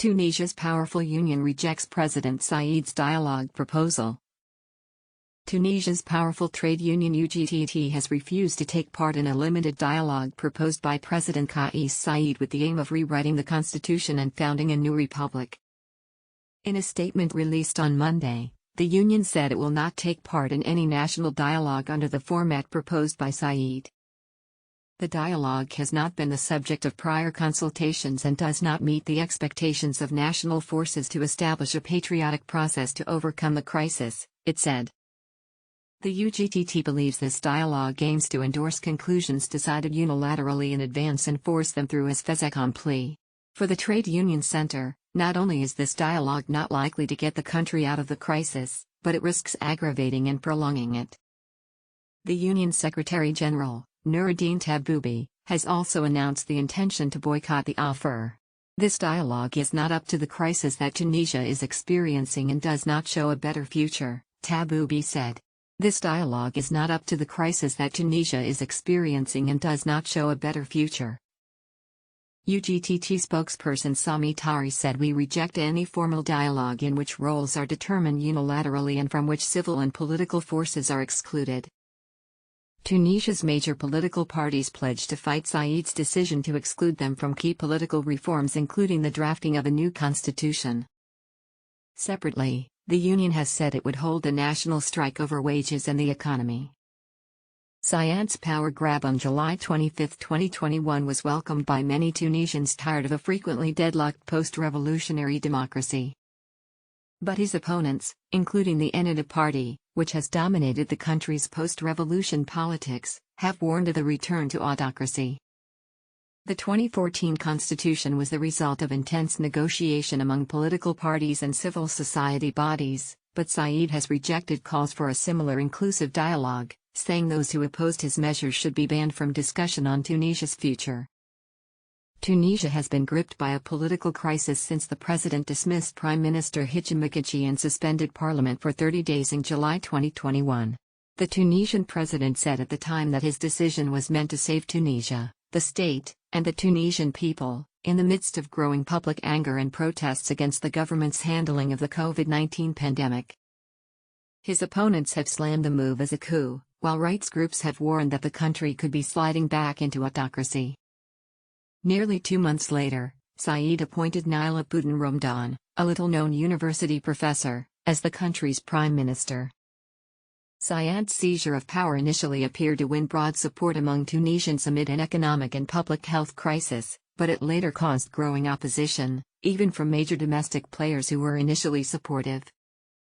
Tunisia's powerful union rejects President Said's dialogue proposal. Tunisia's powerful trade union UGTT has refused to take part in a limited dialogue proposed by President Kais Saied with the aim of rewriting the constitution and founding a new republic. In a statement released on Monday, the union said it will not take part in any national dialogue under the format proposed by Saied. The dialogue has not been the subject of prior consultations and does not meet the expectations of national forces to establish a patriotic process to overcome the crisis, it said. The UGTT believes this dialogue aims to endorse conclusions decided unilaterally in advance and force them through as fait accompli. For the Trade Union Center, not only is this dialogue not likely to get the country out of the crisis, but it risks aggravating and prolonging it. The Union Secretary-General, Nuruddin Taboubi, has also announced the intention to boycott the offer. This dialogue is not up to the crisis that Tunisia is experiencing and does not show a better future, Taboubi said. This dialogue is not up to the crisis that Tunisia is experiencing and does not show a better future. UGTT spokesperson Sami Tari said, "We reject any formal dialogue in which roles are determined unilaterally and from which civil and political forces are excluded." Tunisia's major political parties pledged to fight Said's decision to exclude them from key political reforms, including the drafting of a new constitution. Separately, the union has said it would hold a national strike over wages and the economy. Said's power grab on July 25, 2021 was welcomed by many Tunisians tired of a frequently deadlocked post-revolutionary democracy. But his opponents, including the Ennahda party, which has dominated the country's post-revolution politics, have warned of the return to autocracy. The 2014 constitution was the result of intense negotiation among political parties and civil society bodies, but Saied has rejected calls for a similar inclusive dialogue, saying those who opposed his measures should be banned from discussion on Tunisia's future. Tunisia has been gripped by a political crisis since the president dismissed Prime Minister Hichem M'Kadji and suspended parliament for 30 days in July 2021. The Tunisian president said at the time that his decision was meant to save Tunisia, the state, and the Tunisian people, in the midst of growing public anger and protests against the government's handling of the COVID-19 pandemic. His opponents have slammed the move as a coup, while rights groups have warned that the country could be sliding back into autocracy. Nearly 2 months later, Saied appointed Naila Bouden-Ramadan, a little-known university professor, as the country's prime minister. Said's seizure of power initially appeared to win broad support among Tunisians amid an economic and public health crisis, but it later caused growing opposition, even from major domestic players who were initially supportive.